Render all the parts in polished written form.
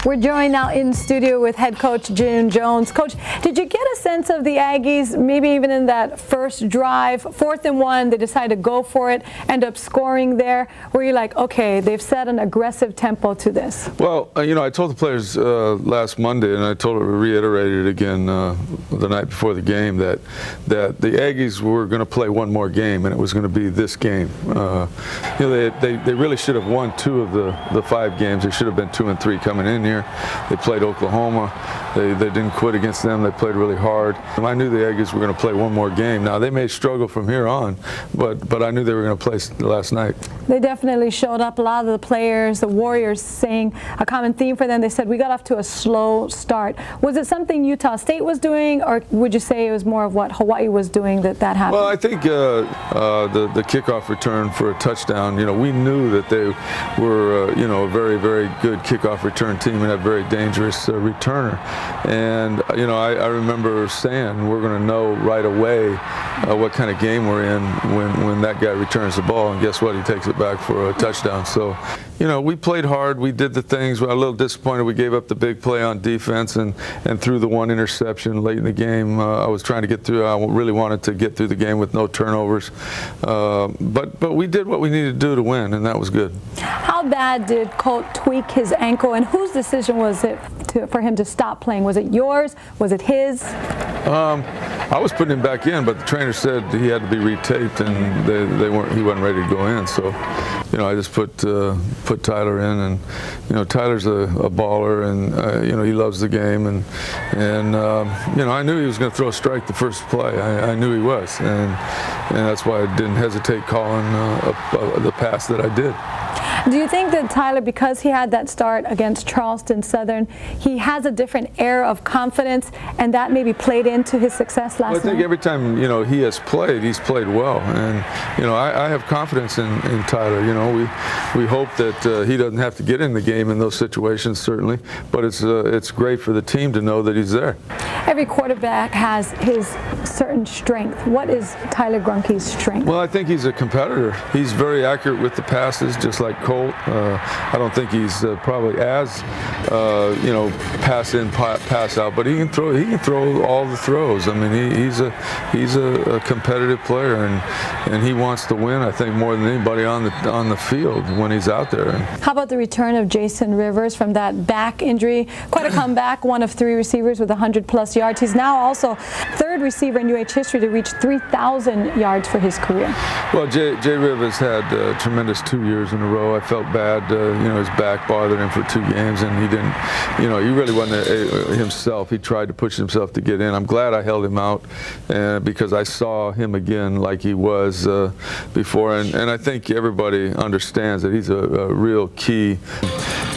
We're joined now in studio with head coach June Jones. Coach, did you get a sense of the Aggies, maybe even in that first drive, 4th and 1, they decided to go for it, end up scoring there? Were you like, okay, they've set an aggressive tempo to this? Well, I told the players last Monday, and I reiterated it again the night before the game, that the Aggies were going to play one more game, and it was going to be this game. They really should have won 2 of the 5 games. They should have been 2 and 3 coming in here. They played Oklahoma. They didn't quit against them. They played really hard. And I knew the Aggies were going to play one more game. Now, they may struggle from here on, but I knew they were going to play last night. They definitely showed up. A lot of the players, the Warriors, saying a common theme for them. They said, we got off to a slow start. Was it something Utah State was doing, or would you say it was more of what Hawaii was doing that happened? Well, I think the kickoff return for a touchdown, we knew that they were, a very, very good kickoff return team and a very dangerous returner. And, I remember saying we're going to know right away what kind of game we're in when that guy returns the ball. And guess what? He takes it back for a touchdown. So, we played hard. We did the things. We're a little disappointed. We gave up the big play on defense and threw the 1 interception late in the game. I was trying to get through. I really wanted to get through the game with no turnovers. But we did what we needed to do to win, and that was good. How bad did Colt tweak his ankle, and whose decision was it for him to stop playing? Was it yours? Was it his? I was putting him back in, but the trainer said he had to be retaped, and he wasn't ready to go in. So, I just put Tyler in, and Tyler's a baller, and he loves the game, and I knew he was going to throw a strike the first play. I knew he was, and that's why I didn't hesitate calling the pass that I did. Do you think that Tyler, because he had that start against Charleston Southern, he has a different air of confidence, and that maybe played into his success last night? I think every time he has played, he's played well, and I have confidence in Tyler. We hope that he doesn't have to get in the game in those situations, certainly, but it's great for the team to know that he's there. Every quarterback has his certain strength. What is Tyler Grunke's strength? Well, I think he's a competitor. He's very accurate with the passes, just like Colt. I don't think he's probably as pass in, pass out, but he can throw all the throws. I mean, he's a competitive player, and he wants to win, I think, more than anybody on the field when he's out there. How about the return of Jason Rivers from that back injury? Quite a comeback, 1 of 3 receivers with 100+ yards. He's now also 3rd receiver in UH history to reach 3,000 yards for his career. Well, Jay Rivers had tremendous 2 years in a row. I felt bad, his back bothered him for 2 games, and he didn't, he really wasn't himself. He tried to push himself to get in. I'm glad I held him out because I saw him again like he was before, and I think everybody understands that he's a real key,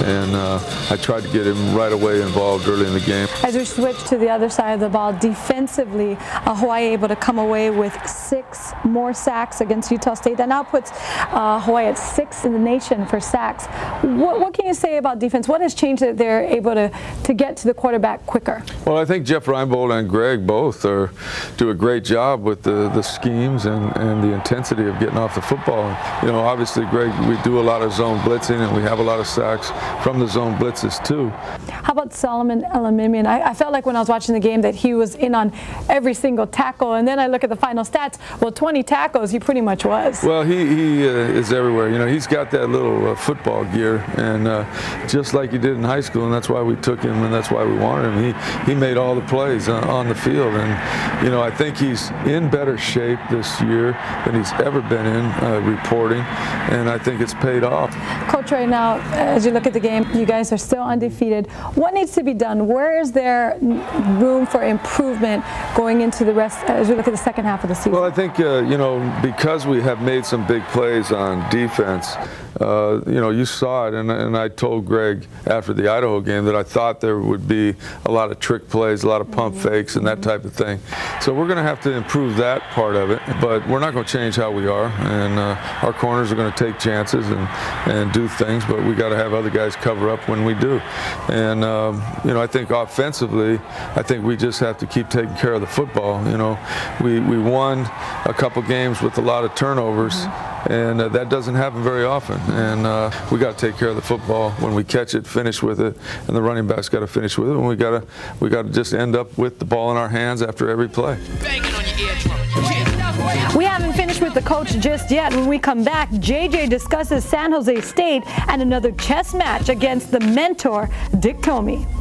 and I tried to get him right away involved early in the game. As we switch to the other side of the ball, defensively, Hawaii able to come away with 6 more sacks against Utah State. That now puts Hawaii at 6th in the nation for sacks. What can you say about defense? What has changed that they're able to get to the quarterback quicker? Well, I think Jeff Reinbold and Greg both do a great job with the schemes and the intensity of getting off the football. Obviously, Greg, we do a lot of zone blitzing, and we have a lot of sacks from the zone blitzes too. How about Solomon Elimimian? I felt like when I was watching the game that he was in on every single tackle, and then I look at the final stats. Well, 20 tackles, he pretty much was. Well, he is everywhere. He's got that little football gear, and just like he did in high school, and that's why we took him, and that's why we wanted him. He made all the plays on the field, and I think he's in better shape this year than he's ever been in reporting, and I think it's paid off. Coach, right now, as you look at the game, you guys are still undefeated. What needs to be done? Where is there room for improvement going into the rest as we look at the second half of the season? Well, I think because we have made some big plays on defense, you saw it, and I told Greg after the Idaho game that I thought there would be a lot of trick plays, a lot of pump fakes, and that type of thing. So we're going to have to improve that part of it, but we're not going to change how we are, and our corners are going to take chances and do things, but we got to have other guys cover up when we do. And I think offensively, I think we just have to keep taking care of the football. We won a couple games with a lot of turnovers. and that doesn't happen very often. And we got to take care of the football when we catch it, finish with it, and the running backs got to finish with it. And we got to just end up with the ball in our hands after every play. Banging on your eardrum. We haven't finished with the coach just yet. When we come back, JJ discusses San Jose State and another chess match against the mentor, Dick Tomey.